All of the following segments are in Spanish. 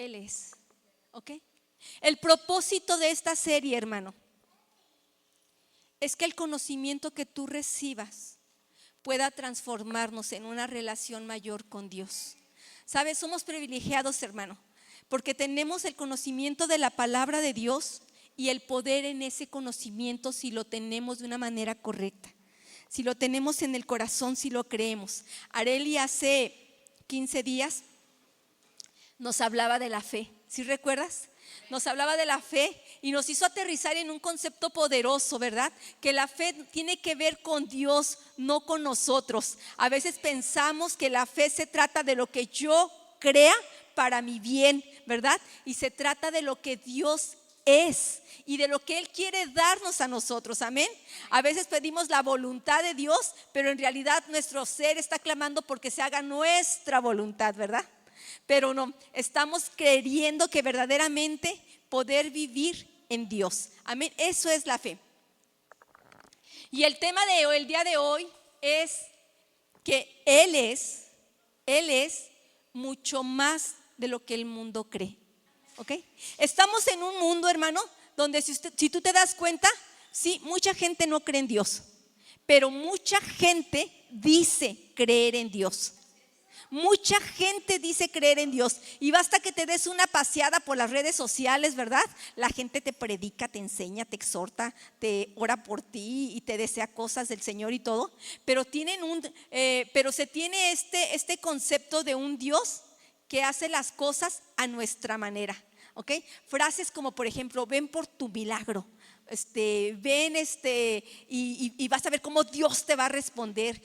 Él es, ¿ok? El propósito de esta serie, hermano, es que el conocimiento que tú recibas pueda transformarnos en una relación mayor con Dios. ¿Sabes? Somos privilegiados, hermano, porque tenemos el conocimiento de la palabra de Dios y el poder en ese conocimiento si lo tenemos de una manera correcta, si lo tenemos en el corazón, si lo creemos. Areli hace 15 días nos hablaba de la fe, ¿sí recuerdas? Nos hablaba de la fe y nos hizo aterrizar en un concepto poderoso, ¿verdad? Que la fe tiene que ver con Dios, no con nosotros. A veces pensamos que la fe se trata de lo que yo crea para mi bien, ¿verdad? Y se trata de lo que Dios es y de lo que Él quiere darnos a nosotros, amén. A veces pedimos la voluntad de Dios, pero en realidad nuestro ser está clamando porque se haga nuestra voluntad, ¿verdad? Pero no, estamos creyendo que verdaderamente poder vivir en Dios, amén. Eso es la fe. Y el tema de hoy, el día de hoy, es que Él es mucho más de lo que el mundo cree, ¿ok? Estamos en un mundo, hermano, donde si tú te das cuenta, sí, mucha gente no cree en Dios, pero mucha gente dice creer en Dios. Mucha gente dice creer en Dios y basta que te des una paseada por las redes sociales, ¿verdad? La gente te predica, te enseña, te exhorta, te ora por ti y te desea cosas del Señor y todo. Pero se tiene este concepto de un Dios que hace las cosas a nuestra manera, ¿ok? Frases como, por ejemplo, ven por tu milagro. Ven y vas a ver cómo Dios te va a responder.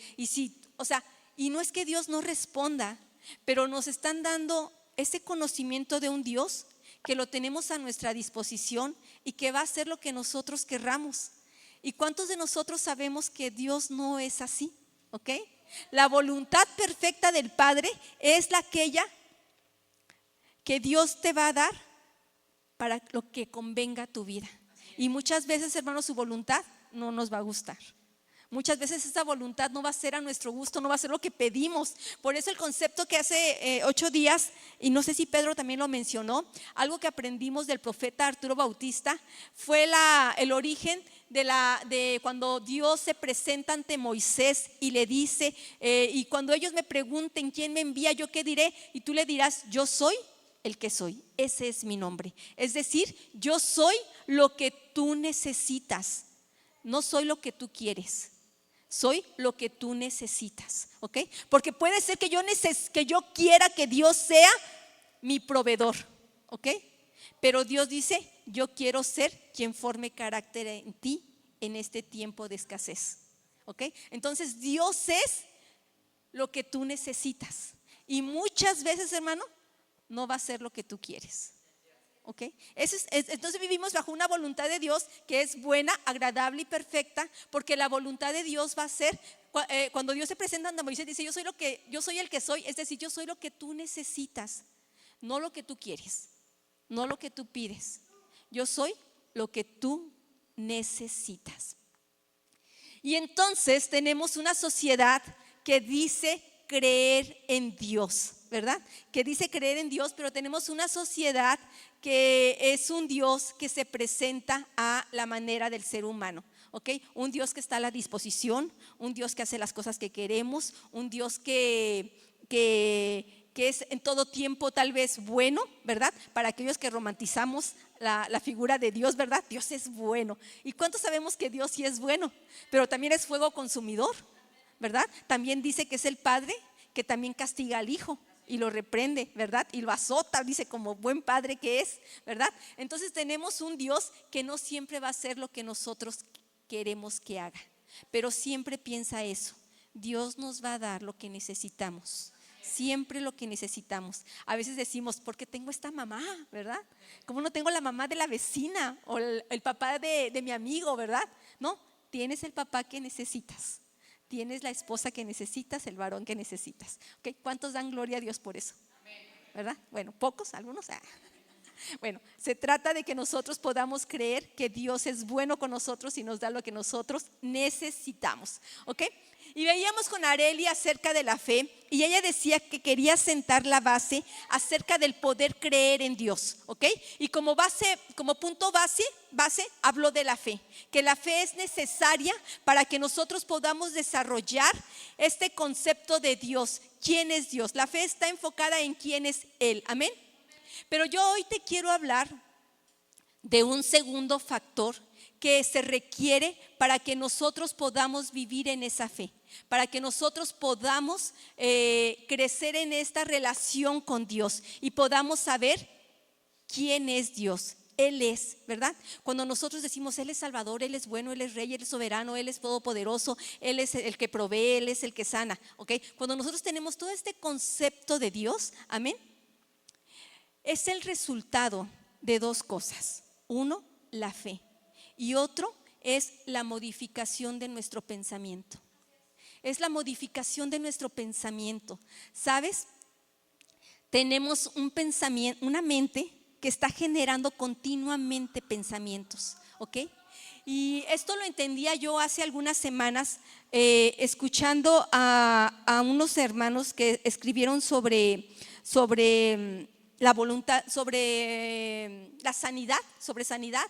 Y no es que Dios no responda, pero nos están dando ese conocimiento de un Dios que lo tenemos a nuestra disposición y que va a hacer lo que nosotros querramos. ¿Y cuántos de nosotros sabemos que Dios no es así? ¿Ok? La voluntad perfecta del Padre es aquella que Dios te va a dar para lo que convenga a tu vida. Y muchas veces, hermanos, su voluntad no nos va a gustar. Muchas veces esa voluntad no va a ser a nuestro gusto, no va a ser lo que pedimos. Por eso el concepto que hace 8 días, y no sé si Pedro también lo mencionó, algo que aprendimos del profeta Arturo Bautista, fue el origen de cuando Dios se presenta ante Moisés y le dice, y cuando ellos me pregunten quién me envía, ¿yo qué diré? Y tú le dirás, yo soy el que soy, ese es mi nombre. Es decir, yo soy lo que tú necesitas, no soy lo que tú quieres. Soy lo que tú necesitas, ¿ok? Porque puede ser que yo quiera que Dios sea mi proveedor, ¿ok? Pero Dios dice, yo quiero ser quien forme carácter en ti en este tiempo de escasez, ¿ok? Entonces Dios es lo que tú necesitas. Y muchas veces, hermano, no va a ser lo que tú quieres. ¿Okay? Entonces vivimos bajo una voluntad de Dios que es buena, agradable y perfecta, porque la voluntad de Dios va a ser, cuando Dios se presenta ante Moisés, dice, yo soy el que soy, es decir, yo soy lo que tú necesitas, no lo que tú quieres, no lo que tú pides, yo soy lo que tú necesitas. Y entonces tenemos una sociedad que dice creer en Dios, ¿verdad? Que dice creer en Dios, pero tenemos una sociedad que es un Dios que se presenta a la manera del ser humano, ¿ok? Un Dios que está a la disposición, un Dios que hace las cosas que queremos, un Dios que es en todo tiempo tal vez bueno, ¿verdad? Para aquellos que romantizamos la figura de Dios, ¿verdad? Dios es bueno. ¿Y cuántos sabemos que Dios sí es bueno? Pero también es fuego consumidor, ¿verdad? También dice que es el Padre que también castiga al Hijo y lo reprende, ¿verdad? Y lo azota, dice, como buen padre que es, ¿verdad? Entonces tenemos un Dios que no siempre va a hacer lo que nosotros queremos que haga, pero siempre piensa eso, Dios nos va a dar lo que necesitamos. Siempre lo que necesitamos. A veces decimos, ¿por qué tengo esta mamá? ¿Verdad? ¿Cómo no tengo la mamá de la vecina o el papá de mi amigo? ¿Verdad? No, tienes el papá que necesitas. Tienes la esposa que necesitas, el varón que necesitas. ¿Okay? ¿Cuántos dan gloria a Dios por eso? ¿Verdad? Bueno, pocos, algunos. Bueno, se trata de que nosotros podamos creer que Dios es bueno con nosotros y nos da lo que nosotros necesitamos, ¿ok? Y veíamos con Areli acerca de la fe y ella decía que quería sentar la base acerca del poder creer en Dios, ¿ok? Y como base, como punto base habló de la fe, que la fe es necesaria para que nosotros podamos desarrollar este concepto de Dios. ¿Quién es Dios? La fe está enfocada en quién es Él, amén. Pero yo hoy te quiero hablar de un segundo factor que se requiere para que nosotros podamos vivir en esa fe, para que nosotros podamos crecer en esta relación con Dios y podamos saber quién es Dios. Él es, ¿verdad? Cuando nosotros decimos Él es Salvador, Él es bueno, Él es Rey, Él es soberano, Él es todopoderoso, Él es el que provee, Él es el que sana, ¿ok? Cuando nosotros tenemos todo este concepto de Dios, amén, es el resultado de dos cosas. Uno, la fe, y otro es la modificación de nuestro pensamiento. Es la modificación de nuestro pensamiento. ¿Sabes? Tenemos un pensamiento, una mente que está generando continuamente pensamientos, ¿ok? Y esto lo entendía yo hace algunas semanas escuchando a unos hermanos que escribieron sobre la voluntad, sobre la sanidad, sobre sanidad.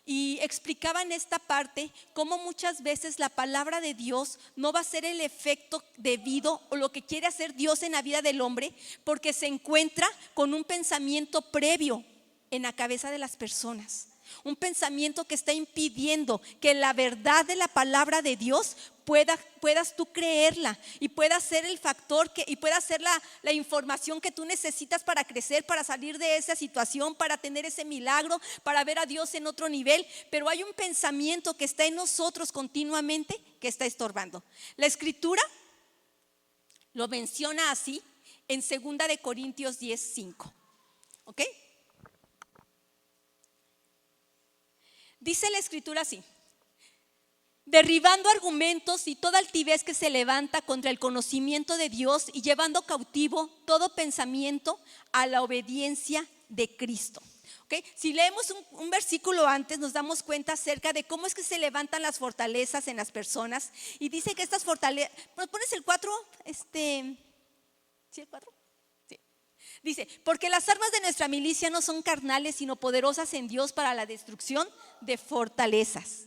Y explicaban esta parte, cómo muchas veces la palabra de Dios no va a ser el efecto debido o lo que quiere hacer Dios en la vida del hombre, porque se encuentra con un pensamiento previo en la cabeza de las personas. Un pensamiento que está impidiendo que la verdad de la palabra de Dios puedas tú creerla y pueda ser el factor y pueda ser la información que tú necesitas para crecer, para salir de esa situación, para tener ese milagro, para ver a Dios en otro nivel. Pero hay un pensamiento que está en nosotros continuamente que está estorbando. La Escritura lo menciona así en 2 de Corintios 10:5, ¿ok? Dice la Escritura así: derribando argumentos y toda altivez que se levanta contra el conocimiento de Dios y llevando cautivo todo pensamiento a la obediencia de Cristo. ¿Okay? Si leemos un versículo antes, nos damos cuenta acerca de cómo es que se levantan las fortalezas en las personas. Y dice que estas fortalezas, ¿pones el 4? ¿Sí el 4? Sí. Dice, porque las armas de nuestra milicia no son carnales, sino poderosas en Dios para la destrucción de fortalezas.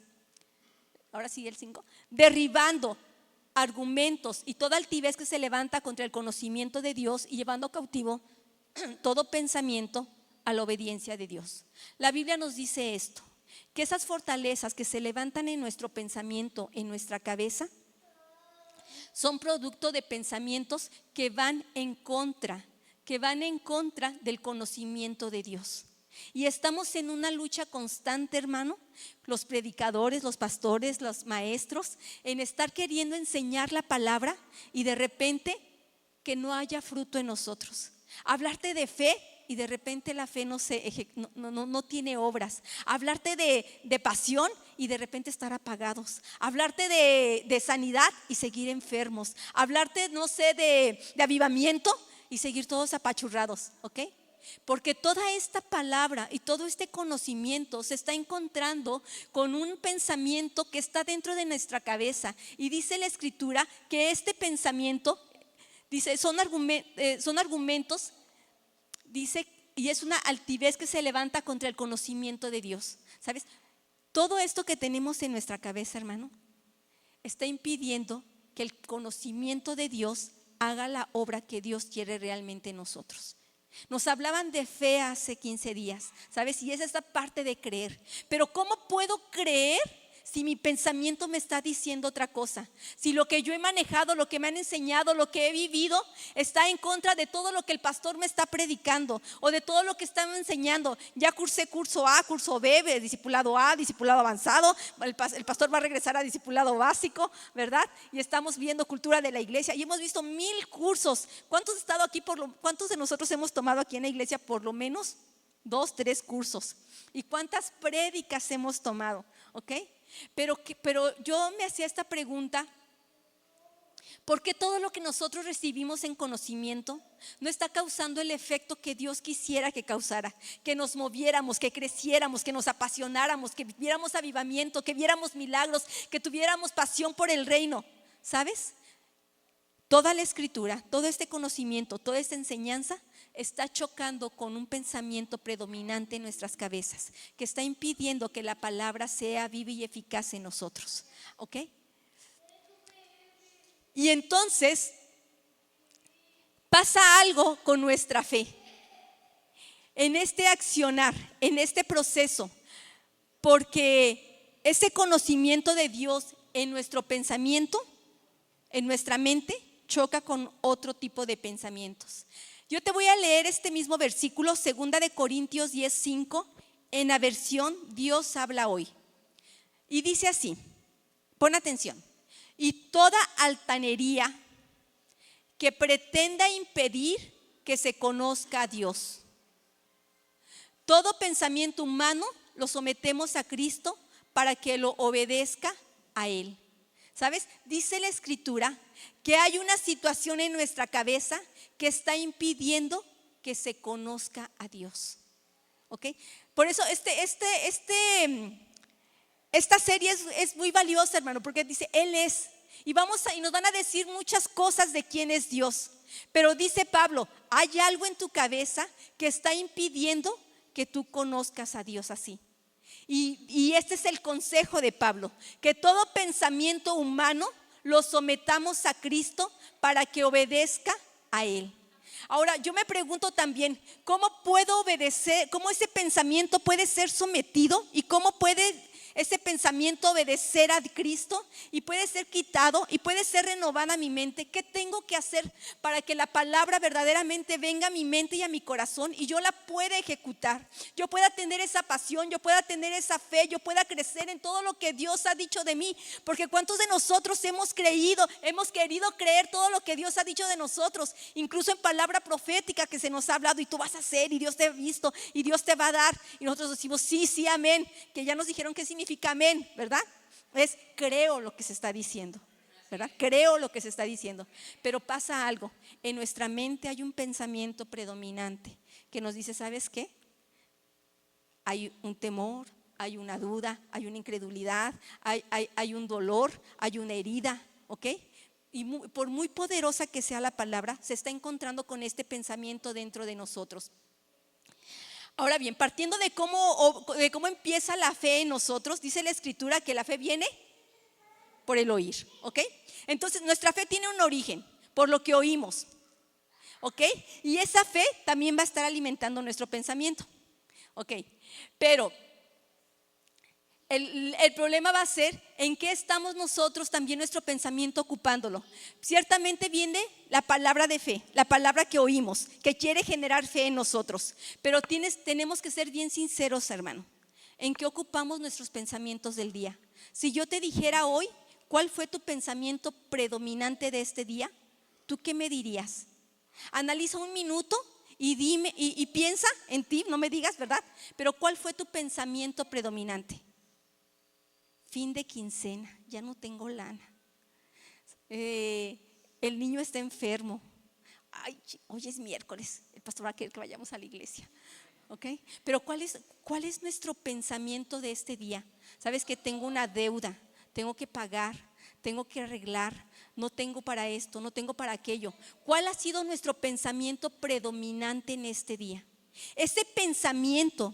Ahora sí el 5. Derribando argumentos y toda altivez que se levanta contra el conocimiento de Dios y llevando cautivo todo pensamiento a la obediencia de Dios. La Biblia nos dice esto, que esas fortalezas que se levantan en nuestro pensamiento, en nuestra cabeza, son producto de pensamientos que van en contra del conocimiento de Dios. Y estamos en una lucha constante, hermano, los predicadores, los pastores, los maestros, en estar queriendo enseñar la palabra y de repente que no haya fruto en nosotros. Hablarte de fe y de repente la fe no tiene obras. Hablarte de pasión y de repente estar apagados. Hablarte de sanidad y seguir enfermos. Hablarte, no sé, de avivamiento y seguir todos apachurrados, ¿ok? Porque toda esta palabra y todo este conocimiento se está encontrando con un pensamiento que está dentro de nuestra cabeza. Y dice la Escritura que este pensamiento, dice, son argumentos, dice, y es una altivez que se levanta contra el conocimiento de Dios. ¿Sabes? Todo esto que tenemos en nuestra cabeza, hermano, está impidiendo que el conocimiento de Dios haga la obra que Dios quiere realmente en nosotros. Nos hablaban de fe hace 15 días, ¿sabes? Y es esta parte de creer. Pero ¿cómo puedo creer si mi pensamiento me está diciendo otra cosa? Si lo que yo he manejado, lo que me han enseñado, lo que he vivido está en contra de todo lo que el pastor me está predicando o de todo lo que están enseñando. Ya cursé curso A, curso B, discipulado A, discipulado avanzado. El pastor va a regresar a discipulado básico, ¿verdad? Y estamos viendo cultura de la iglesia y hemos visto 1000 cursos. ¿Cuántos de nosotros hemos tomado aquí en la iglesia por lo menos 2, 3 cursos? ¿Y cuántas prédicas hemos tomado? ¿Ok? Pero yo me hacía esta pregunta Porque todo lo que nosotros recibimos en conocimiento no está causando el efecto que Dios quisiera que causara, que nos moviéramos, que creciéramos, que nos apasionáramos, que viéramos avivamiento, que viéramos milagros, que tuviéramos pasión por el reino. ¿Sabes? Toda la escritura, todo este conocimiento, toda esta enseñanza está chocando con un pensamiento predominante en nuestras cabezas, que está impidiendo que la palabra sea viva y eficaz en nosotros. ¿Ok? Y entonces pasa algo con nuestra fe. En este accionar, en este proceso, porque ese conocimiento de Dios en nuestro pensamiento, en nuestra mente, choca con otro tipo de pensamientos. Yo te voy a leer este mismo versículo, 2 Corintios 10:5, en la versión Dios habla hoy. Y dice así, pon atención. Y toda altanería que pretenda impedir que se conozca a Dios. Todo pensamiento humano lo sometemos a Cristo para que lo obedezca a Él. ¿Sabes? Dice la Escritura que hay una situación en nuestra cabeza que está impidiendo que se conozca a Dios. ¿Ok? Por eso esta serie es muy valiosa, hermano, porque dice, Él es. Y nos van a decir muchas cosas de quién es Dios. Pero dice Pablo, hay algo en tu cabeza que está impidiendo que tú conozcas a Dios así. Y este es el consejo de Pablo, que todo pensamiento humano lo sometamos a Cristo para que obedezca a Él. Ahora, yo me pregunto también, ¿cómo puedo obedecer? ¿Cómo ese pensamiento puede ser sometido? ¿Y cómo puede ese pensamiento obedecer a Cristo? Y puede ser quitado y puede ser renovada mi mente. ¿Qué tengo que hacer para que la palabra verdaderamente venga a mi mente y a mi corazón y yo la pueda ejecutar? Yo pueda tener esa pasión, yo pueda tener esa fe, yo pueda crecer en todo lo que Dios ha dicho de mí. Porque ¿cuántos de nosotros hemos querido creer todo lo que Dios ha dicho de nosotros? Incluso en palabra profética que se nos ha hablado, y tú vas a hacer, y Dios te ha visto, y Dios te va a dar. Y nosotros decimos, sí, amén. Que ya nos dijeron qué significa amén, ¿verdad? Es creo lo que se está diciendo, ¿verdad? Creo lo que se está diciendo. Pero pasa algo, en nuestra mente hay un pensamiento predominante que nos dice, ¿sabes qué? Hay un temor, hay una duda, hay una incredulidad, hay un dolor, hay una herida, ¿ok? Y por muy poderosa que sea la palabra, se está encontrando con este pensamiento dentro de nosotros. Ahora bien, partiendo de cómo empieza la fe en nosotros, dice la Escritura que la fe viene por el oír, ¿ok? Entonces nuestra fe tiene un origen, por lo que oímos, ¿ok? Y esa fe también va a estar alimentando nuestro pensamiento, ¿ok? Pero el problema va a ser en qué estamos nosotros también nuestro pensamiento ocupándolo. Ciertamente viene la palabra de fe, la palabra que oímos, que quiere generar fe en nosotros. Pero tenemos que ser bien sinceros, hermano, en qué ocupamos nuestros pensamientos del día. Si yo te dijera hoy, ¿cuál fue tu pensamiento predominante de este día? ¿Tú qué me dirías? Analiza un minuto y dime y piensa en ti, no me digas, ¿verdad? Pero ¿cuál fue tu pensamiento predominante? Fin de quincena, ya no tengo lana. El niño está enfermo. Ay, hoy es miércoles, el pastor va a querer que vayamos a la iglesia. ¿Ok? Pero ¿cuál es nuestro pensamiento de este día? Sabes que tengo una deuda, tengo que pagar, tengo que arreglar, no tengo para esto, no tengo para aquello. ¿Cuál ha sido nuestro pensamiento predominante en este día? Ese pensamiento,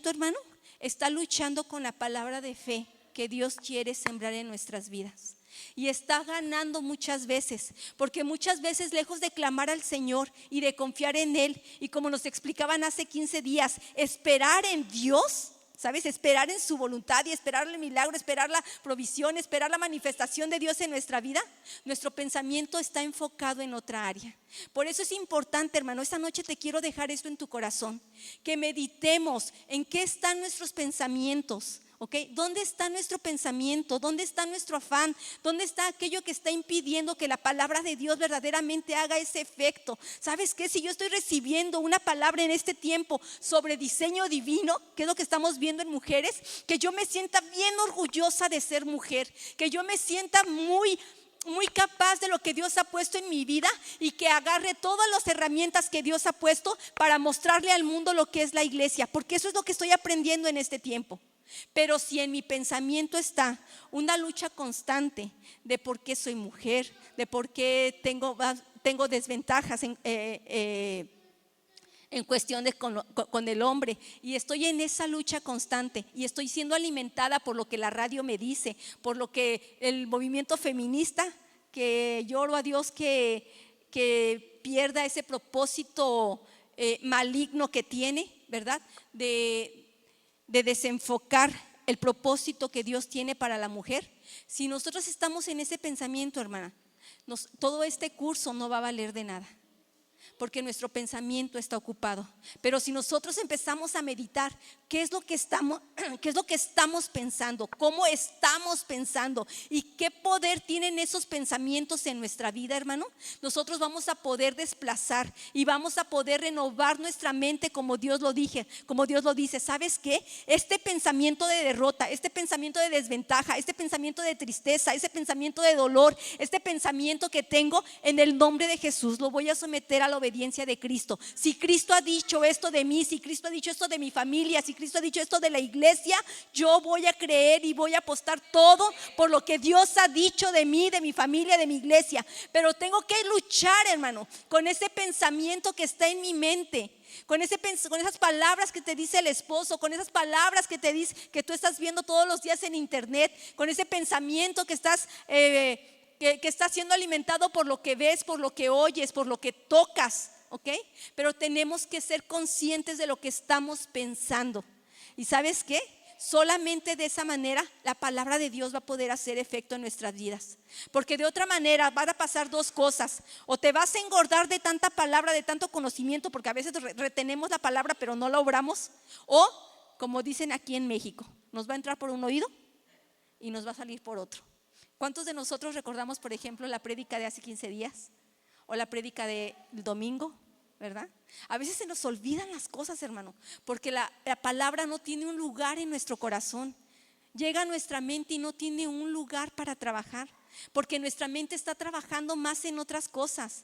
hermano, está luchando con la palabra de fe que Dios quiere sembrar en nuestras vidas. Y está ganando muchas veces, porque muchas veces lejos de clamar al Señor y de confiar en Él, y como nos explicaban hace 15 días, esperar en Dios, ¿sabes? Esperar en su voluntad y esperar el milagro, esperar la provisión, esperar la manifestación de Dios en nuestra vida, nuestro pensamiento está enfocado en otra área. Por eso es importante, hermano, esta noche te quiero dejar esto en tu corazón, que meditemos en qué están nuestros pensamientos, ¿Ok? ¿Dónde está nuestro pensamiento? ¿Dónde está nuestro afán? ¿Dónde está aquello que está impidiendo que la palabra de Dios verdaderamente haga ese efecto? ¿Sabes qué? Si yo estoy recibiendo una palabra en este tiempo sobre diseño divino, que es lo que estamos viendo en mujeres, que yo me sienta bien orgullosa de ser mujer, que yo me sienta muy capaz de lo que Dios ha puesto en mi vida y que agarre todas las herramientas que Dios ha puesto para mostrarle al mundo lo que es la iglesia, porque eso es lo que estoy aprendiendo en este tiempo. Pero si en mi pensamiento está una lucha constante de por qué soy mujer, de por qué tengo desventajas en cuestión con el hombre, y estoy en esa lucha constante y estoy siendo alimentada por lo que la radio me dice, por lo que el movimiento feminista, que lloro a Dios que pierda ese propósito maligno que tiene, ¿verdad? De desenfocar el propósito que Dios tiene para la mujer. Si nosotros estamos en ese pensamiento, hermana, todo este curso no va a valer de nada, porque nuestro pensamiento está ocupado. Pero si nosotros empezamos a meditar qué es lo que estamos pensando, cómo estamos pensando y qué poder tienen esos pensamientos en nuestra vida, hermano, nosotros vamos a poder desplazar y vamos a poder renovar nuestra mente como Dios lo dice. ¿Sabes qué? Este pensamiento de derrota, este pensamiento de desventaja, este pensamiento de tristeza, ese pensamiento de dolor, este pensamiento que tengo, en el nombre de Jesús lo voy a someter a la obediencia de Cristo. Si Cristo ha dicho esto de mí, si Cristo ha dicho esto de mi familia, si Cristo ha dicho esto de la iglesia, yo voy a creer y voy a apostar todo por lo que Dios ha dicho de mí, de mi familia, de mi iglesia. Pero tengo que luchar, hermano, con ese pensamiento que está en mi mente, con esas palabras que te dice el esposo, con esas palabras que te dice, que tú estás viendo todos los días en internet, con ese pensamiento que está siendo alimentado por lo que ves, por lo que oyes, por lo que tocas, ¿ok? Pero tenemos que ser conscientes de lo que estamos pensando. ¿Y sabes qué? Solamente de esa manera la palabra de Dios va a poder hacer efecto en nuestras vidas. Porque de otra manera van a pasar dos cosas: o te vas a engordar de tanta palabra, de tanto conocimiento, porque a veces retenemos la palabra pero no la obramos, o como dicen aquí en México, nos va a entrar por un oído y nos va a salir por otro. ¿Cuántos de nosotros recordamos, por ejemplo, la prédica de hace 15 días? O la prédica del domingo, ¿verdad? A veces se nos olvidan las cosas, hermano, porque la palabra no tiene un lugar en nuestro corazón. Llega a nuestra mente y no tiene un lugar para trabajar, porque nuestra mente está trabajando más en otras cosas.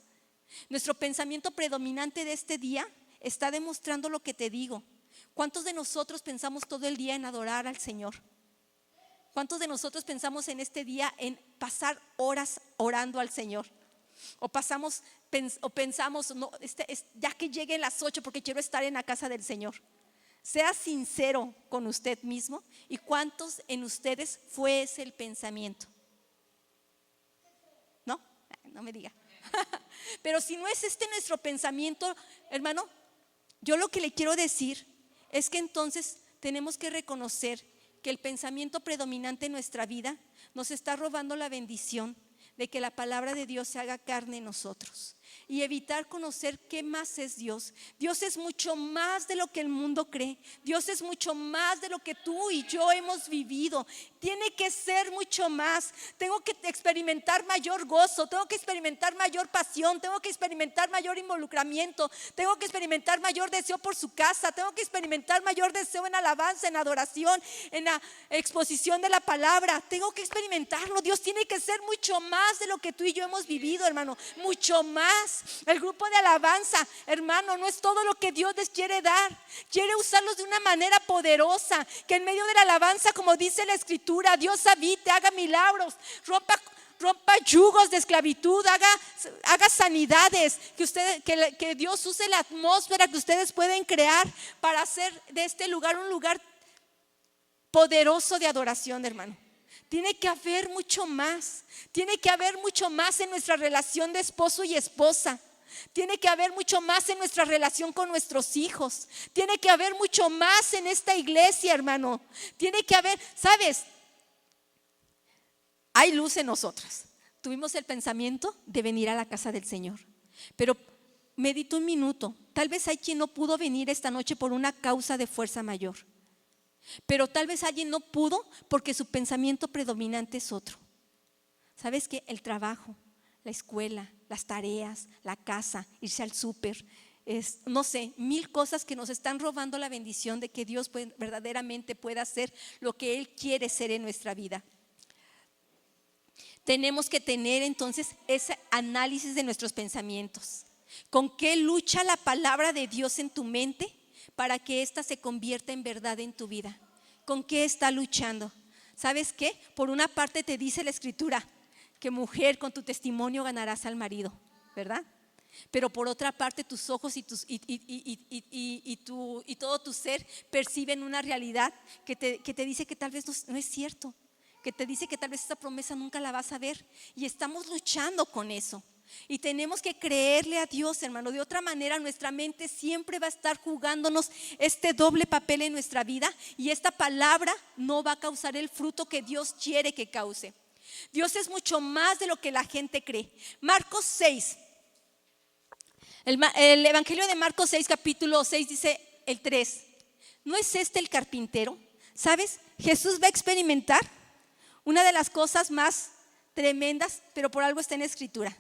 Nuestro pensamiento predominante de este día está demostrando lo que te digo. ¿Cuántos de nosotros pensamos todo el día en adorar al Señor? ¿Cuántos de nosotros pensamos en este día en pasar horas orando al Señor? O pensamos, no, ya que lleguen las 8 porque quiero estar en la casa del Señor. Sea sincero con usted mismo. ¿Y cuántos en ustedes fue ese el pensamiento? ¿No? No me diga. Pero si no es este nuestro pensamiento, hermano, yo lo que le quiero decir es que entonces tenemos que reconocer que el pensamiento predominante en nuestra vida nos está robando la bendición de que la palabra de Dios se haga carne en nosotros, y evitar conocer qué más es Dios. Dios es mucho más de lo que el mundo cree. Dios es mucho más de lo que tú y yo hemos vivido. Tiene que ser mucho más. Tengo que experimentar mayor gozo, tengo que experimentar mayor pasión, tengo que experimentar mayor involucramiento, tengo que experimentar mayor deseo por su casa, tengo que experimentar mayor deseo en alabanza, en adoración, en la exposición de la palabra. Tengo que experimentarlo. Dios tiene que ser mucho más de lo que tú y yo hemos vivido, hermano, mucho más. El grupo de alabanza, hermano, no es todo lo que Dios les quiere dar. Quiere usarlos de una manera poderosa, que en medio de la alabanza, como dice la escritura, Dios habite, haga milagros, rompa yugos de esclavitud, haga sanidades, que Dios use la atmósfera que ustedes pueden crear para hacer de este lugar un lugar poderoso de adoración, hermano. Tiene que haber mucho más. Tiene que haber mucho más en nuestra relación de esposo y esposa. Tiene que haber mucho más en nuestra relación con nuestros hijos. Tiene que haber mucho más en esta iglesia, hermano. Tiene que haber, ¿sabes? Hay luz en nosotras. Tuvimos el pensamiento de venir a la casa del Señor, pero medita un minuto. Tal vez hay quien no pudo venir esta noche por una causa de fuerza mayor. Pero tal vez alguien no pudo porque su pensamiento predominante es otro. ¿Sabes qué? El trabajo, la escuela, las tareas, la casa, irse al súper, no sé, 1000 cosas que nos están robando la bendición de que Dios verdaderamente pueda hacer lo que Él quiere ser en nuestra vida. Tenemos que tener entonces ese análisis de nuestros pensamientos. ¿Con qué lucha la palabra de Dios en tu mente para que ésta se convierta en verdad en tu vida? ¿Con qué está luchando? ¿Sabes qué? Por una parte te dice la Escritura que mujer, con tu testimonio ganarás al marido, ¿verdad? Pero por otra parte tus ojos y todo tu ser perciben una realidad que te dice que tal vez no es cierto, que te dice que tal vez esta promesa nunca la vas a ver, y estamos luchando con eso. Y tenemos que creerle a Dios, hermano. De otra manera nuestra mente siempre va a estar jugándonos este doble papel en nuestra vida, y esta palabra no va a causar el fruto que Dios quiere que cause. Dios es mucho más de lo que la gente cree. Marcos 6, el Evangelio de Marcos 6, capítulo 6, dice el 3: ¿no es este el carpintero? ¿Sabes? Jesús va a experimentar una de las cosas más tremendas, pero por algo está en la Escritura.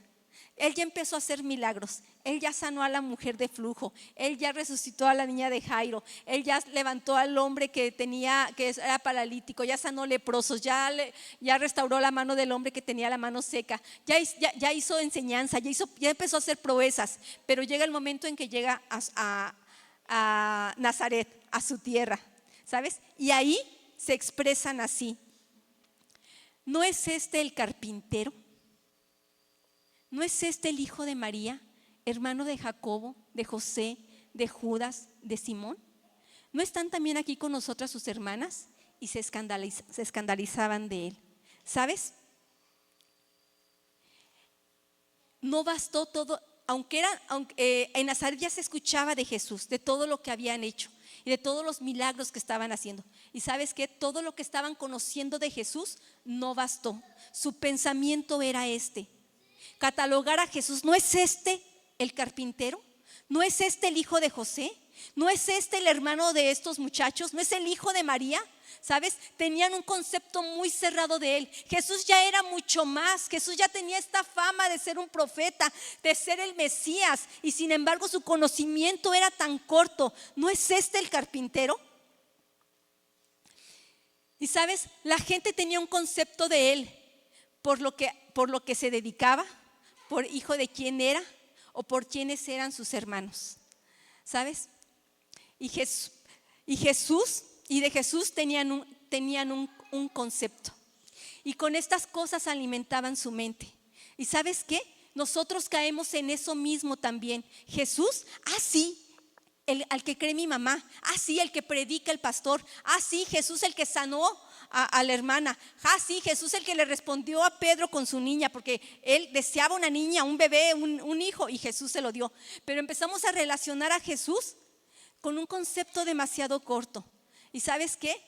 Él ya empezó a hacer milagros. Él ya sanó a la mujer de flujo. Él ya resucitó a la niña de Jairo. Él ya levantó al hombre que era paralítico. Ya sanó leprosos. Ya restauró la mano del hombre que tenía la mano seca. Ya hizo enseñanza. Ya empezó a hacer proezas. Pero llega el momento en que llega a Nazaret, a su tierra, ¿sabes? Y ahí se expresan así: ¿no es este el carpintero? ¿No es este el hijo de María, hermano de Jacobo, de José, de Judas, de Simón? ¿No están también aquí con nosotras sus hermanas? Y se escandalizaban de él. ¿Sabes? No bastó todo, aunque en Nazaret ya se escuchaba de Jesús, de todo lo que habían hecho y de todos los milagros que estaban haciendo. Y ¿sabes qué? Todo lo que estaban conociendo de Jesús no bastó. Su pensamiento era catalogar a Jesús: ¿no es este el carpintero? ¿No es este el hijo de José? ¿No es este el hermano de estos muchachos? ¿No es el hijo de María? ¿Sabes? Tenían un concepto muy cerrado de él. Jesús ya era mucho más. Jesús ya tenía esta fama de ser un profeta, de ser el Mesías, y sin embargo su conocimiento era tan corto. ¿No es este el carpintero? Y ¿sabes? La gente tenía un concepto de él por lo que se dedicaba, por hijo de quién era o por quiénes eran sus hermanos, ¿sabes? Y de Jesús tenían un concepto, y con estas cosas alimentaban su mente. ¿Y sabes qué? Nosotros caemos en eso mismo también. Jesús, sí, al que cree mi mamá, sí, el que predica el pastor, sí, Jesús el que sanó a la hermana, sí, Jesús el que le respondió a Pedro con su niña, porque él deseaba una niña, un bebé, un hijo, y Jesús se lo dio. Pero empezamos a relacionar a Jesús con un concepto demasiado corto. ¿Y sabes qué?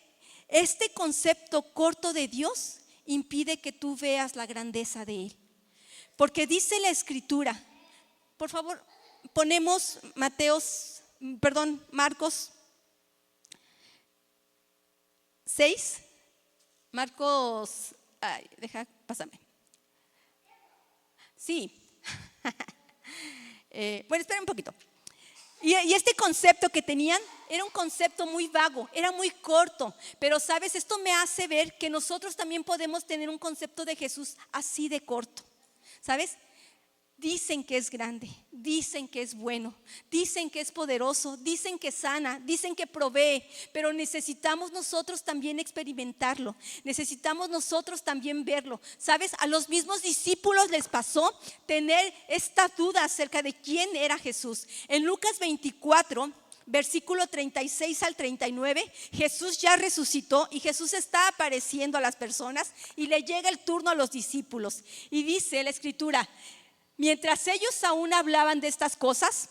Este concepto corto de Dios impide que tú veas la grandeza de Él. Porque dice la Escritura, por favor, ponemos Marcos 6. Marcos, pásame. Sí. Bueno, espera un poquito. Y este concepto que tenían era un concepto muy vago, era muy corto. Pero sabes, esto me hace ver que nosotros también podemos tener un concepto de Jesús así de corto. ¿Sabes? Dicen que es grande, dicen que es bueno, dicen que es poderoso, dicen que sana, dicen que provee, pero necesitamos nosotros también experimentarlo, necesitamos nosotros también verlo. ¿Sabes? A los mismos discípulos les pasó tener esta duda acerca de quién era Jesús. En Lucas 24, versículo 36 al 39, Jesús ya resucitó y Jesús está apareciendo a las personas, y le llega el turno a los discípulos. Y dice la Escritura: mientras ellos aún hablaban de estas cosas,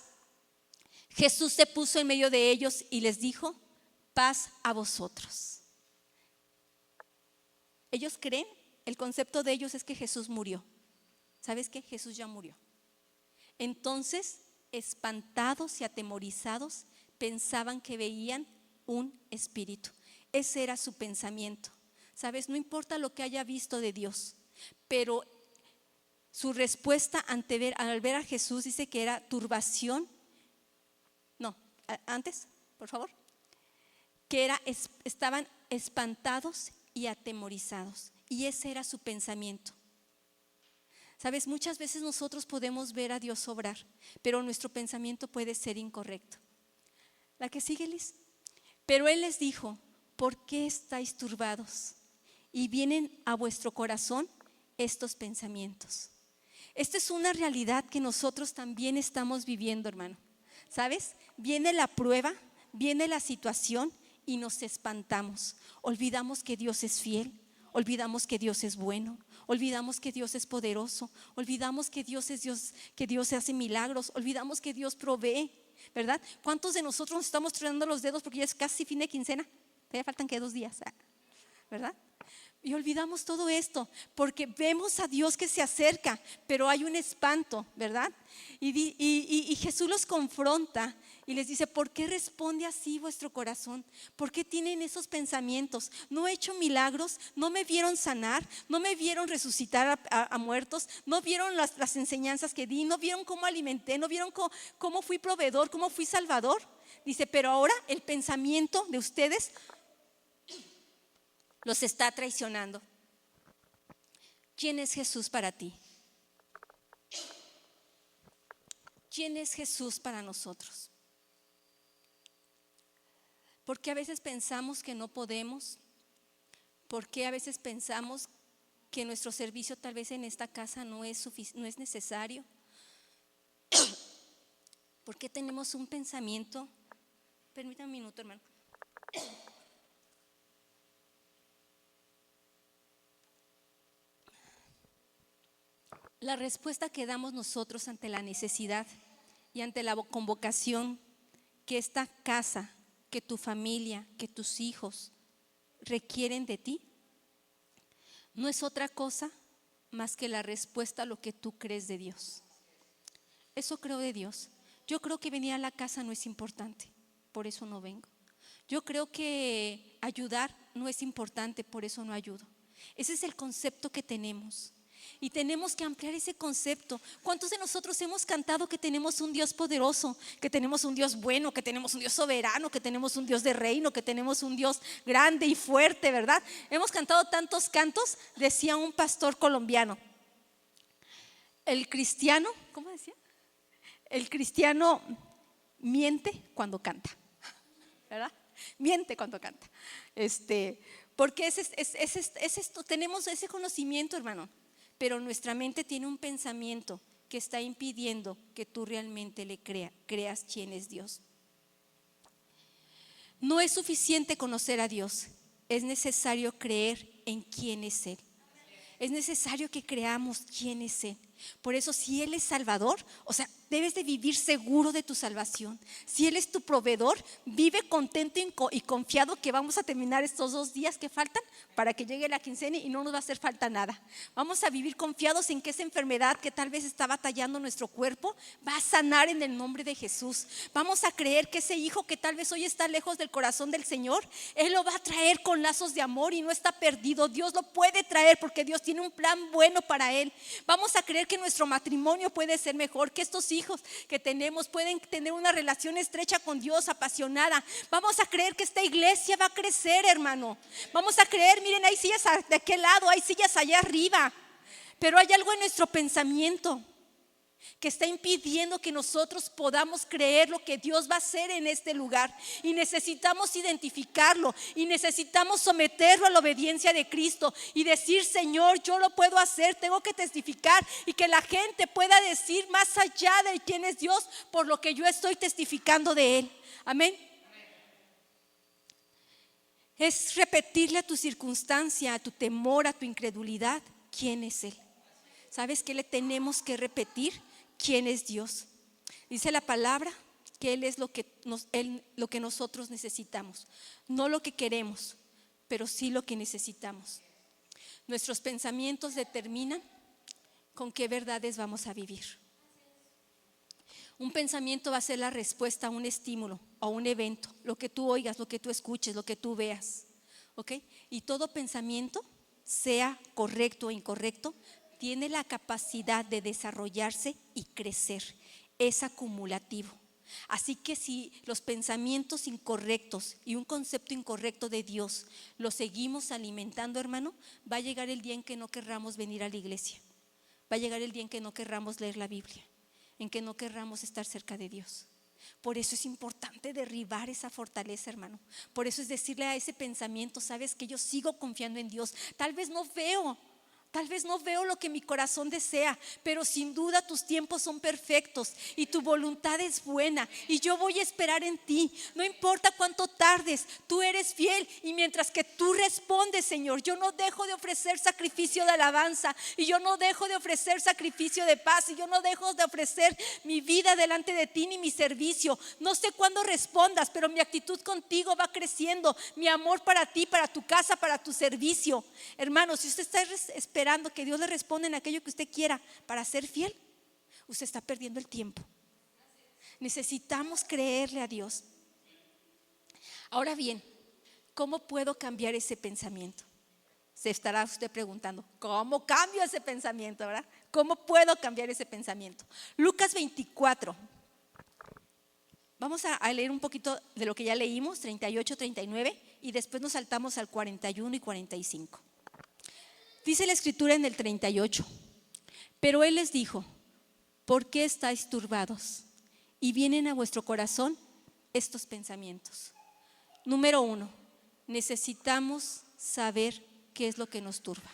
Jesús se puso en medio de ellos y les dijo: paz a vosotros. Ellos creen, el concepto de ellos es que Jesús murió. ¿Sabes qué? Jesús ya murió. Entonces, espantados y atemorizados, pensaban que veían un espíritu. ese era su pensamiento. ¿Sabes? No importa lo que haya visto de Dios, pero su respuesta al ver a Jesús dice que era turbación. No, antes, por favor. Que estaban espantados y atemorizados. Y ese era su pensamiento. Sabes, muchas veces nosotros podemos ver a Dios obrar, pero nuestro pensamiento puede ser incorrecto. La que sigue, Liz. Pero Él les dijo: ¿por qué estáis turbados? Y vienen a vuestro corazón estos pensamientos. Esta es una realidad que nosotros también estamos viviendo, hermano. ¿Sabes? Viene la prueba, viene la situación y nos espantamos. Olvidamos que Dios es fiel, olvidamos que Dios es bueno, olvidamos que Dios es poderoso, olvidamos que Dios es Dios, que Dios hace milagros, olvidamos que Dios provee, ¿verdad? ¿Cuántos de nosotros nos estamos tronando los dedos porque ya es casi fin de quincena? Todavía faltan que 2 días, ¿verdad? Y olvidamos todo esto porque vemos a Dios que se acerca, pero hay un espanto, ¿verdad? Y Jesús los confronta y les dice: ¿por qué responde así vuestro corazón? ¿Por qué tienen esos pensamientos? No he hecho milagros, no me vieron sanar, no me vieron resucitar a muertos, no vieron las enseñanzas que di, no vieron cómo alimenté, no vieron cómo fui proveedor, cómo fui salvador. Dice: pero ahora el pensamiento de ustedes los está traicionando. ¿Quién es Jesús para ti? ¿Quién es Jesús para nosotros? ¿Por qué a veces pensamos que no podemos? ¿Por qué a veces pensamos que nuestro servicio tal vez en esta casa no es necesario? ¿Por qué tenemos un pensamiento? Permítame un minuto, hermano. La respuesta que damos nosotros ante la necesidad y ante la convocación que esta casa, que tu familia, que tus hijos requieren de ti, no es otra cosa más que la respuesta a lo que tú crees de Dios. Eso creo de Dios. Yo creo que venir a la casa no es importante, por eso no vengo. Yo creo que ayudar no es importante, por eso no ayudo. Ese es el concepto que tenemos. Y tenemos que ampliar ese concepto. ¿Cuántos de nosotros hemos cantado que tenemos un Dios poderoso, que tenemos un Dios bueno, que tenemos un Dios soberano, que tenemos un Dios de reino, que tenemos un Dios grande y fuerte, ¿verdad? Hemos cantado tantos cantos. Decía un pastor colombiano: el cristiano, ¿cómo decía? El cristiano miente cuando canta, ¿verdad? Miente cuando canta. Porque tenemos ese conocimiento, hermano. Pero nuestra mente tiene un pensamiento que está impidiendo que tú realmente le creas quién es Dios. No es suficiente conocer a Dios, es necesario creer en quién es Él. Es necesario que creamos quién es Él. Por eso, si Él es Salvador, o sea, debes de vivir seguro de tu salvación. Si Él es tu proveedor, vive contento y confiado que vamos a terminar estos 2 días que faltan para que llegue la quincena y no nos va a hacer falta nada. Vamos a vivir confiados en que esa enfermedad que tal vez está batallando nuestro cuerpo va a sanar en el nombre de Jesús. Vamos a creer que ese hijo que tal vez hoy está lejos del corazón del Señor, Él lo va a traer con lazos de amor y no está perdido. Dios lo puede traer porque Dios tiene un plan bueno para él. Vamos a creer que nuestro matrimonio puede ser mejor, que estos hijos que tenemos pueden tener una relación estrecha con Dios, apasionada. Vamos a creer que esta iglesia va a crecer, hermano. Vamos a creer, miren, hay sillas de aquel lado, hay sillas allá arriba, pero hay algo en nuestro pensamiento que está impidiendo que nosotros podamos creer lo que Dios va a hacer en este lugar. Y necesitamos identificarlo y necesitamos someterlo a la obediencia de Cristo y decir: Señor, yo lo puedo hacer, tengo que testificar, y que la gente pueda decir más allá de quién es Dios por lo que yo estoy testificando de Él. Amén. Es repetirle a tu circunstancia, a tu temor, a tu incredulidad, quién es Él. ¿Sabes qué le tenemos que repetir? ¿Quién es Dios? Dice la palabra que Él es lo que nosotros necesitamos. No lo que queremos, pero sí lo que necesitamos. Nuestros pensamientos determinan con qué verdades vamos a vivir. Un pensamiento va a ser la respuesta a un estímulo, a un evento, lo que tú oigas, lo que tú escuches, lo que tú veas. ¿ok? Y todo pensamiento, sea correcto o incorrecto, tiene la capacidad de desarrollarse y crecer. Es acumulativo. Así que si los pensamientos incorrectos y un concepto incorrecto de Dios lo seguimos alimentando, hermano, va a llegar el día en que no querramos venir a la iglesia. Va a llegar el día en que no querramos leer la Biblia, en que no querramos estar cerca de Dios. Por eso es importante derribar esa fortaleza, hermano. Por eso es decirle a ese pensamiento: sabes que yo sigo confiando en Dios. Tal vez no veo lo que mi corazón desea, pero sin duda tus tiempos son perfectos y tu voluntad es buena, y yo voy a esperar en ti. No importa cuánto tardes, tú eres fiel, y mientras que tú respondes, Señor, yo no dejo de ofrecer sacrificio de alabanza, y yo no dejo de ofrecer sacrificio de paz, y yo no dejo de ofrecer mi vida delante de ti ni mi servicio. No sé cuándo respondas, pero mi actitud contigo va creciendo, mi amor para ti, para tu casa, para tu servicio. Hermano, si usted está esperando que Dios le responda en aquello que usted quiera para ser fiel, usted está perdiendo el tiempo. Necesitamos creerle a Dios. Ahora bien, ¿cómo puedo cambiar ese pensamiento? Se estará usted preguntando: ¿cómo cambio ese pensamiento, verdad? ¿Cómo puedo cambiar ese pensamiento? Lucas 24. Vamos a leer un poquito de lo que ya leímos, 38, 39, y después nos saltamos al 41 y 45. Dice la escritura en el 38: pero él les dijo: ¿por qué estáis turbados? Y vienen a vuestro corazón estos pensamientos. Número 1, necesitamos saber qué es lo que nos turba.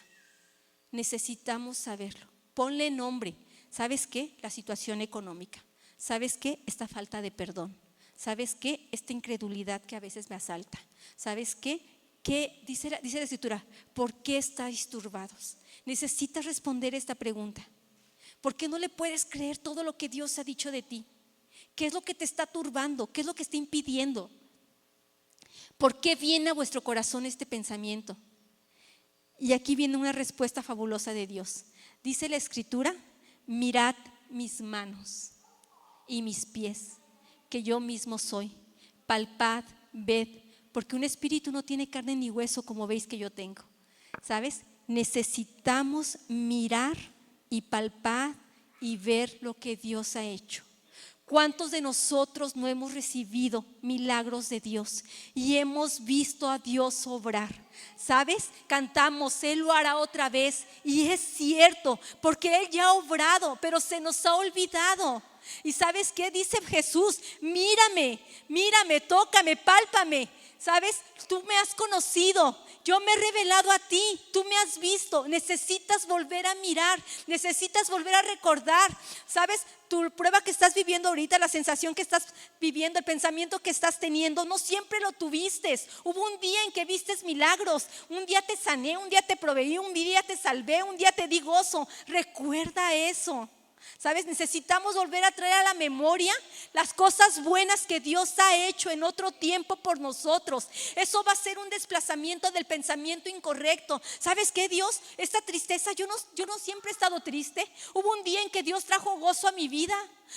Necesitamos saberlo. Ponle nombre. ¿Sabes qué? La situación económica. ¿Sabes qué? Esta falta de perdón. ¿Sabes qué? Esta incredulidad que a veces me asalta. ¿Sabes qué? ¿Qué dice la escritura? ¿Por qué estáis turbados? Necesitas responder esta pregunta. ¿Por qué no le puedes creer todo lo que Dios ha dicho de ti? ¿Qué es lo que te está turbando? ¿Qué es lo que está impidiendo? ¿Por qué viene a vuestro corazón este pensamiento? Y aquí viene una respuesta fabulosa de Dios. Dice la escritura: mirad mis manos y mis pies, que yo mismo soy. Palpad, ved, porque un espíritu no tiene carne ni hueso, como veis que yo tengo. ¿Sabes? Necesitamos mirar y palpar y ver lo que Dios ha hecho. ¿Cuántos de nosotros no hemos recibido milagros de Dios y hemos visto a Dios obrar? ¿Sabes? Cantamos: Él lo hará otra vez, y es cierto, porque Él ya ha obrado, pero se nos ha olvidado. ¿Y sabes qué? Dice Jesús: mírame, tócame, pálpame. ¿Sabes? Tú me has conocido, yo me he revelado a ti, tú me has visto. Necesitas volver a mirar, necesitas volver a recordar. ¿Sabes? Tu prueba que estás viviendo ahorita, la sensación que estás viviendo, el pensamiento que estás teniendo, no siempre lo tuviste. Hubo un día en que vistes milagros, un día te sané, un día te proveí, un día te salvé, un día te di gozo. Recuerda eso. ¿Sabes? Necesitamos volver a traer a la memoria las cosas buenas que Dios ha hecho en otro tiempo por nosotros. Eso va a ser un desplazamiento del pensamiento incorrecto. ¿Sabes qué, Dios? Esta tristeza, yo no siempre he estado triste. Hubo un día en que Dios trajo gozo a mi vida.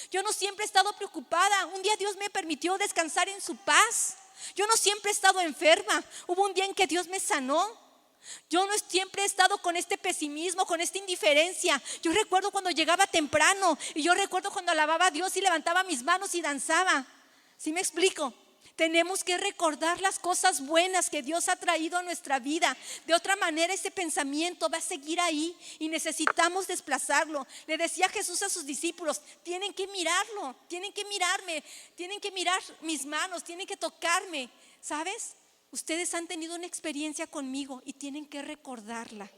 Yo no siempre he estado preocupada. Un día Dios me permitió descansar en su paz. Yo no siempre he estado enferma. Hubo un día en que Dios me sanó. Yo no siempre he estado con este pesimismo, con esta indiferencia. Yo recuerdo cuando llegaba temprano, y yo recuerdo cuando alababa a Dios y levantaba mis manos y danzaba. ¿Sí me explico? Tenemos que recordar las cosas buenas que Dios ha traído a nuestra vida. De otra manera ese pensamiento va a seguir ahí y necesitamos desplazarlo. Le decía Jesús a sus discípulos: tienen que mirarlo, tienen que mirarme, tienen que mirar mis manos, tienen que tocarme. ¿Sabes? Ustedes han tenido una experiencia conmigo y tienen que recordarla.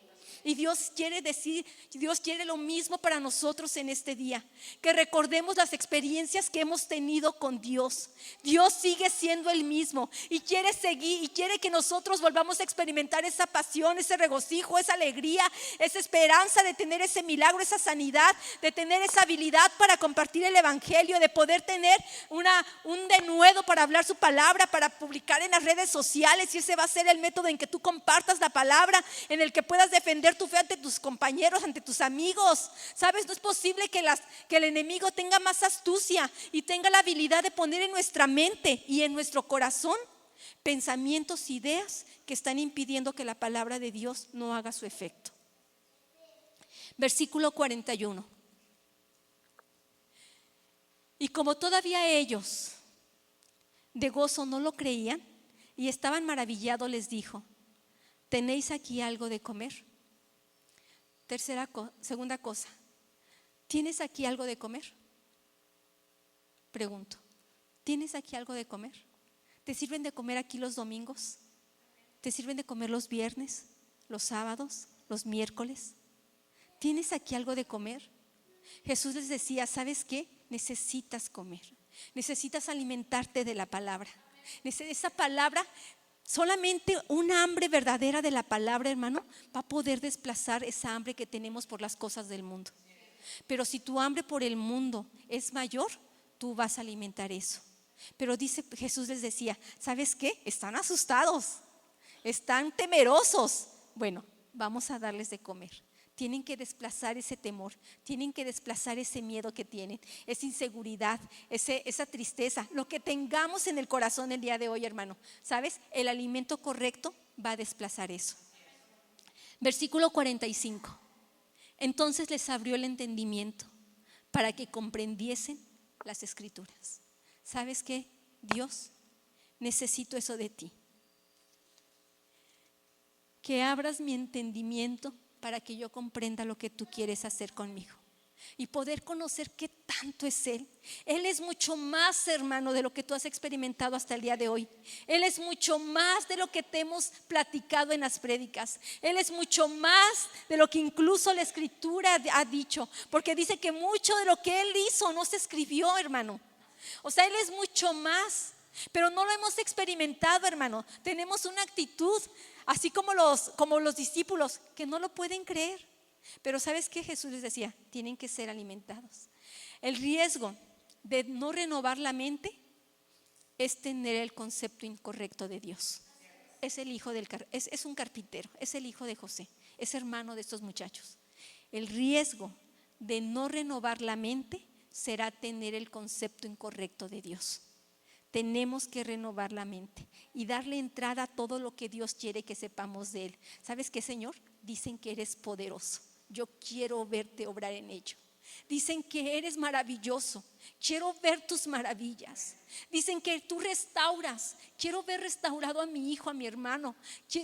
Y Dios quiere lo mismo para nosotros en este día. Que recordemos las experiencias que hemos tenido con Dios. Dios sigue siendo el mismo y quiere seguir, y quiere que nosotros volvamos a experimentar esa pasión, ese regocijo, esa alegría, esa esperanza de tener ese milagro, esa sanidad, de tener esa habilidad para compartir el evangelio, de poder tener un denuedo para hablar su palabra, para publicar en las redes sociales. Y ese va a ser el método en que tú compartas la palabra, en el que puedas defender tu fe ante tus compañeros, ante tus amigos. ¿Sabes? No es posible que el enemigo tenga más astucia y tenga la habilidad de poner en nuestra mente y en nuestro corazón pensamientos, ideas que están impidiendo que la palabra de Dios no haga su efecto. Versículo 41. Y como todavía ellos de gozo no lo creían y estaban maravillados, les dijo: ¿tenéis aquí algo de comer? Segunda cosa, ¿tienes aquí algo de comer? Pregunto, ¿tienes aquí algo de comer? ¿Te sirven de comer aquí los domingos? ¿Te sirven de comer los viernes, los sábados, los miércoles? ¿Tienes aquí algo de comer? Jesús les decía: ¿sabes qué? Necesitas comer, necesitas alimentarte de la palabra. Esa palabra, solamente una hambre verdadera de la palabra, hermano, va a poder desplazar esa hambre que tenemos por las cosas del mundo. Pero si tu hambre por el mundo es mayor, tú vas a alimentar eso. Pero Jesús les decía: ¿sabes qué? Están asustados, están temerosos. Bueno, vamos a darles de comer. Tienen que desplazar ese temor, tienen que desplazar ese miedo que tienen, esa inseguridad, esa tristeza, lo que tengamos en el corazón el día de hoy, hermano. ¿Sabes? El alimento correcto va a desplazar eso. Versículo 45. Entonces les abrió el entendimiento para que comprendiesen las escrituras. ¿Sabes qué? Dios, necesito eso de ti. Que abras mi entendimiento para que yo comprenda lo que tú quieres hacer conmigo y poder conocer qué tanto es Él. Él es mucho más, hermano, de lo que tú has experimentado hasta el día de hoy. Él es mucho más de lo que te hemos platicado en las prédicas. Él es mucho más de lo que incluso la Escritura ha dicho, porque dice que mucho de lo que Él hizo no se escribió, hermano. O sea, Él es mucho más, pero no lo hemos experimentado, hermano. Tenemos una actitud así como los discípulos, que no lo pueden creer. Pero ¿sabes qué? Jesús les decía: tienen que ser alimentados. El riesgo de no renovar la mente es tener el concepto incorrecto de Dios. Es el hijo es un carpintero, es el hijo de José, es hermano de estos muchachos. El riesgo de no renovar la mente será tener el concepto incorrecto de Dios. Tenemos que renovar la mente y darle entrada a todo lo que Dios quiere que sepamos de Él. ¿Sabes qué, Señor? Dicen que eres poderoso. Yo quiero verte obrar en ello. Dicen que eres maravilloso. Quiero ver tus maravillas. Dicen que tú restauras. Quiero ver restaurado a mi hijo, a mi hermano.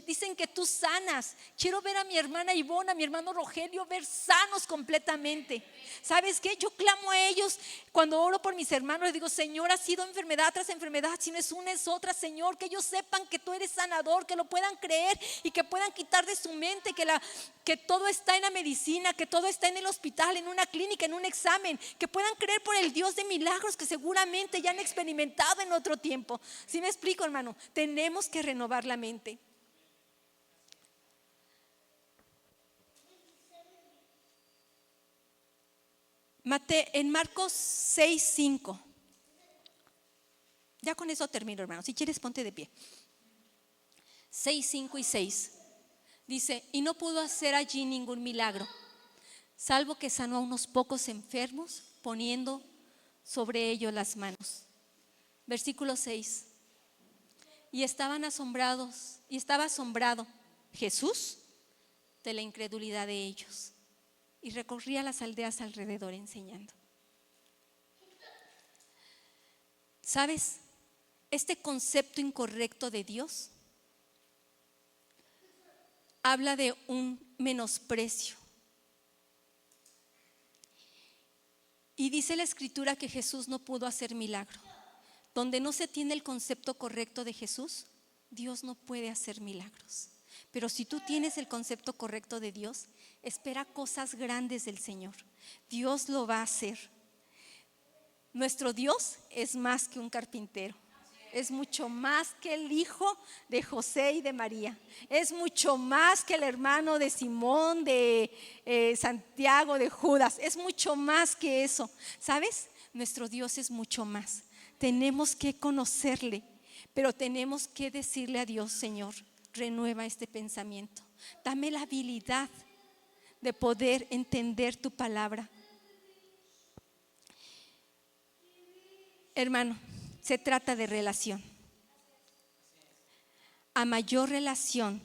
Dicen que tú sanas. Quiero ver a mi hermana Ivonne, a mi hermano Rogelio, ver sanos completamente. ¿Sabes qué? Yo clamo a ellos cuando oro por mis hermanos. Les digo: Señor, ha sido enfermedad tras enfermedad. Si no es una, es otra, Señor. Que ellos sepan que tú eres sanador, que lo puedan creer y que puedan quitar de su mente que todo está en la medicina, que todo está en el hospital, en una clínica, en un examen. Que puedan creer por el Dios de milagros que seguramente ya han experimentado en otro tiempo. ¿Sí me explico, hermano? Tenemos que renovar la mente. En Marcos 6:5. Ya con eso termino, hermano. Si quieres, ponte de pie. 6, 5 y 6. Dice: y no pudo hacer allí ningún milagro, salvo que sanó a unos pocos enfermos, poniendo sobre ellos las manos. Versículo 6. Y estaba asombrado Jesús de la incredulidad de ellos, y recorría las aldeas alrededor enseñando. ¿Sabes? Este concepto incorrecto de Dios habla de un menosprecio. Y dice la Escritura que Jesús no pudo hacer milagro. Donde no se tiene el concepto correcto de Jesús, Dios no puede hacer milagros. Pero si tú tienes el concepto correcto de Dios, espera cosas grandes del Señor. Dios lo va a hacer. Nuestro Dios es más que un carpintero. Es mucho más que el hijo de José y de María. Es mucho más que el hermano de Simón, de Santiago, de Judas. Es mucho más que eso. ¿Sabes? Nuestro Dios es mucho más. Tenemos que conocerle, pero tenemos que decirle a Dios: Señor, renueva este pensamiento. Dame la habilidad de poder entender tu palabra. Hermano, se trata de relación. A mayor relación,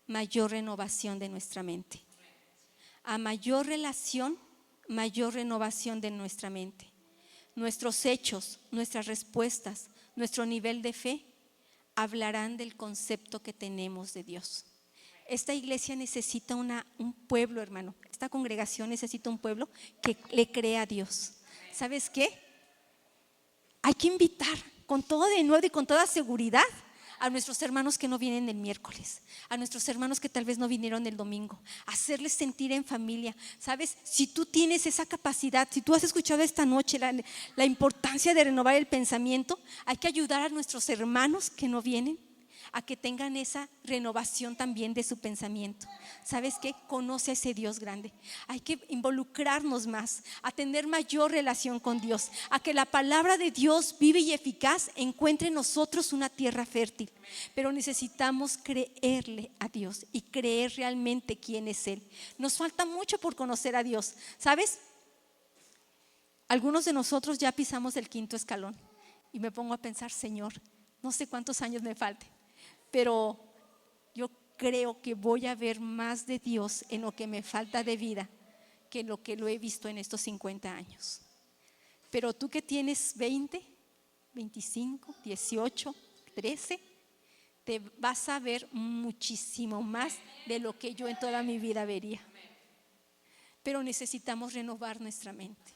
mayor renovación de nuestra mente. A mayor relación, mayor renovación de nuestra mente. Nuestros hechos, nuestras respuestas, nuestro nivel de fe hablarán del concepto que tenemos de Dios. Esta iglesia necesita un pueblo, hermano. Esta congregación necesita un pueblo que le crea a Dios. ¿Sabes qué? Hay que invitar con todo de nuevo y con toda seguridad a nuestros hermanos que no vienen el miércoles, a nuestros hermanos que tal vez no vinieron el domingo, hacerles sentir en familia. ¿Sabes? Si tú tienes esa capacidad, si tú has escuchado esta noche la importancia de renovar el pensamiento, hay que ayudar a nuestros hermanos que no vienen a que tengan esa renovación también de su pensamiento. ¿Sabes qué? Conoce a ese Dios grande. Hay que involucrarnos más, a tener mayor relación con Dios, a que la palabra de Dios viva y eficaz encuentre en nosotros una tierra fértil. Pero necesitamos creerle a Dios y creer realmente quién es Él. Nos falta mucho por conocer a Dios. ¿Sabes? Algunos de nosotros ya pisamos el 5.º escalón y me pongo a pensar, Señor, no sé cuántos años me falten, pero yo creo que voy a ver más de Dios en lo que me falta de vida que en lo que lo he visto en estos 50 años. Pero tú que tienes 20, 25, 18, 13, te vas a ver muchísimo más de lo que yo en toda mi vida vería. Pero necesitamos renovar nuestra mente.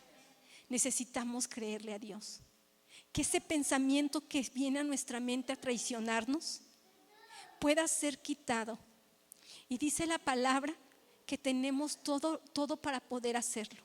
Necesitamos creerle a Dios. Que ese pensamiento que viene a nuestra mente a traicionarnos pueda ser quitado. Y dice la palabra que tenemos todo para poder hacerlo.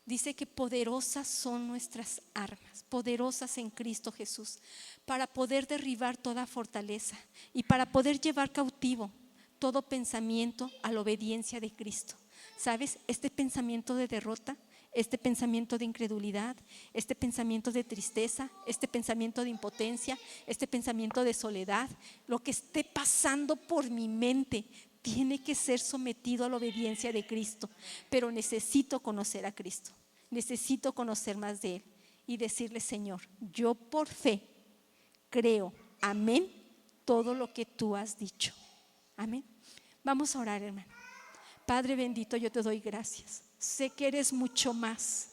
Dice que poderosas son nuestras armas, poderosas en Cristo Jesús, para poder derribar toda fortaleza y para poder llevar cautivo todo pensamiento a la obediencia de Cristo. ¿Sabes? Este pensamiento de derrota, este pensamiento de incredulidad, este pensamiento de tristeza, este pensamiento de impotencia, este pensamiento de soledad, lo que esté pasando por mi mente tiene que ser sometido a la obediencia de Cristo. Pero necesito conocer a Cristo, necesito conocer más de Él y decirle, Señor, yo por fe creo, amén, todo lo que tú has dicho. Amén. Vamos a orar, hermano. Padre bendito, yo te doy gracias. Sé que eres mucho más,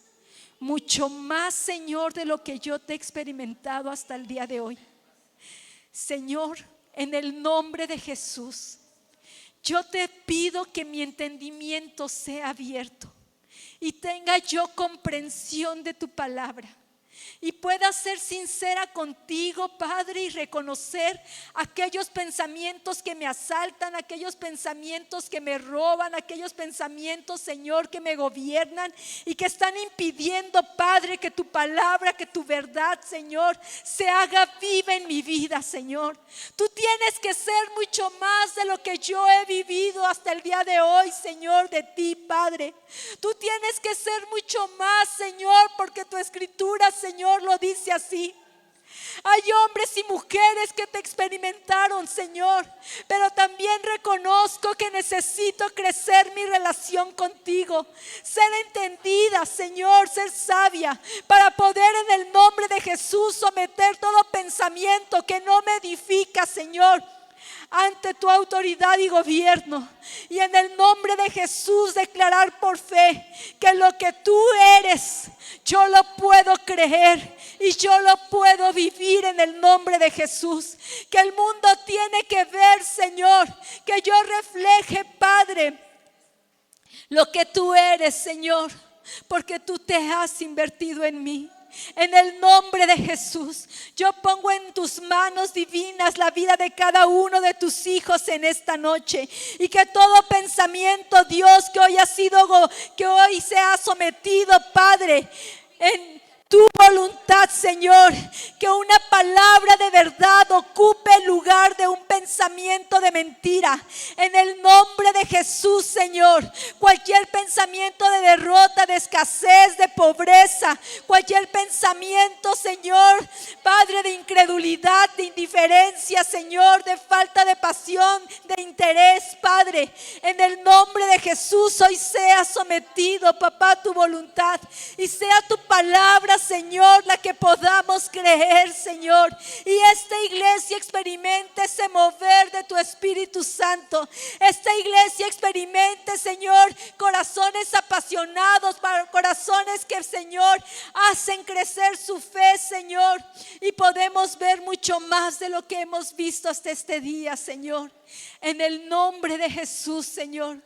Señor, de lo que yo te he experimentado hasta el día de hoy. Señor, en el nombre de Jesús, yo te pido que mi entendimiento sea abierto y tenga yo comprensión de tu palabra. Y pueda ser sincera contigo, Padre, y reconocer aquellos pensamientos que me asaltan, aquellos pensamientos que me roban, aquellos pensamientos, Señor, que me gobiernan y que están impidiendo, Padre, que tu palabra, que tu verdad, Señor, se haga viva en mi vida, Señor. Tú tienes que ser mucho más de lo que yo he vivido hasta el día de hoy, Señor, de ti, Padre. Tú tienes que ser mucho más, Señor, porque tu escritura, Señor, lo dice así. Hay hombres y mujeres que te experimentaron, Señor, pero también reconozco que necesito crecer mi relación contigo, ser entendida, Señor, ser sabia, para poder en el nombre de Jesús someter todo pensamiento que no me edifica, Señor, ante tu autoridad y gobierno, y en el nombre de Jesús declarar por fe que lo que tú eres, yo lo puedo creer y yo lo puedo vivir en el nombre de Jesús. Que el mundo tiene que ver, Señor, que yo refleje, Padre, lo que tú eres, Señor, porque tú te has invertido en mí. En el nombre de Jesús, yo pongo en tus manos divinas la vida de cada uno de tus hijos en esta noche, y que todo pensamiento, Dios, que hoy se ha sometido, Padre, en tu voluntad, Señor, que una palabra de verdad ocupe el lugar de un pensamiento de mentira. En el nombre de Jesús, Señor, cualquier pensamiento de derrota, de escasez, de pobreza, cualquier pensamiento, Señor, Padre, de incredulidad, de indiferencia, Señor, de falta de pasión, de interés, Padre, en el nombre de Jesús, hoy sea sometido, papá, a tu voluntad, y sea tu palabra, Señor, la que podamos creer, Señor. Y esta iglesia experimente ese mover de tu Espíritu Santo. Esta iglesia experimente, Señor, corazones apasionados, corazones que, Señor, hacen crecer su fe, Señor. Y podemos ver mucho más de lo que hemos visto hasta este día, Señor. En el nombre de Jesús, Señor,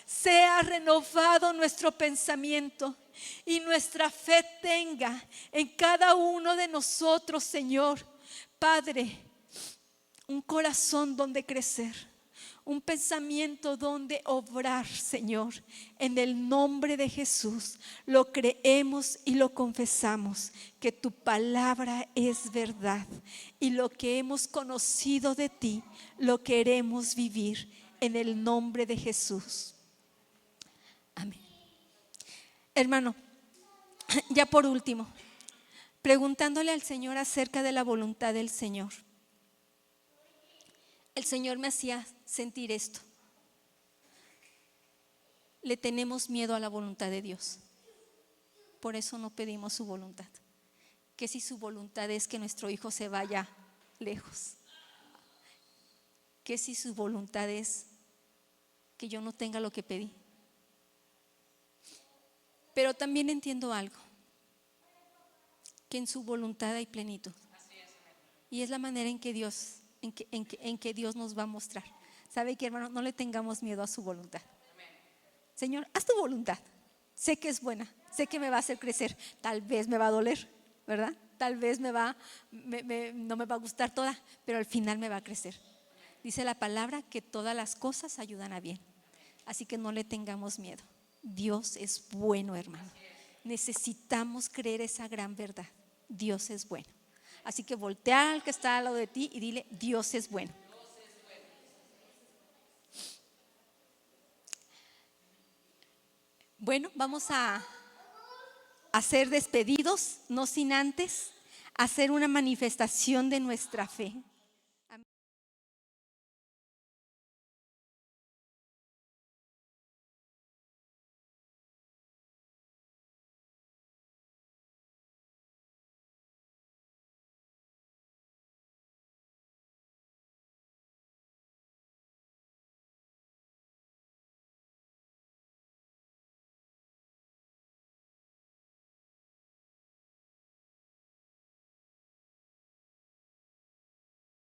sea renovado nuestro pensamiento y nuestra fe tenga en cada uno de nosotros, Señor, Padre, un corazón donde crecer, un pensamiento donde obrar, Señor. En el nombre de Jesús lo creemos y lo confesamos, que tu palabra es verdad y lo que hemos conocido de ti lo queremos vivir en el nombre de Jesús. Amén. Hermano, ya por último, preguntándole al Señor acerca de la voluntad del Señor. El Señor me hacía sentir esto. Le tenemos miedo a la voluntad de Dios. Por eso no pedimos su voluntad. ¿Qué si su voluntad es que nuestro hijo se vaya lejos? ¿Qué si su voluntad es que yo no tenga lo que pedí? Pero también entiendo algo, que en su voluntad hay plenitud. Y es la manera en que Dios nos va a mostrar. ¿Sabe qué, hermano? No le tengamos miedo a su voluntad. Señor, haz tu voluntad. Sé que es buena, sé que me va a hacer crecer. Tal vez me va a doler, ¿verdad? Tal vez no me va a gustar toda, pero al final me va a crecer. Dice la palabra que todas las cosas ayudan a bien. Así que no le tengamos miedo. Dios es bueno, hermano. Necesitamos creer esa gran verdad. Dios es bueno. Así que voltea al que está al lado de ti y dile: Dios es bueno. Bueno, vamos a ser despedidos, no sin antes hacer una manifestación de nuestra fe.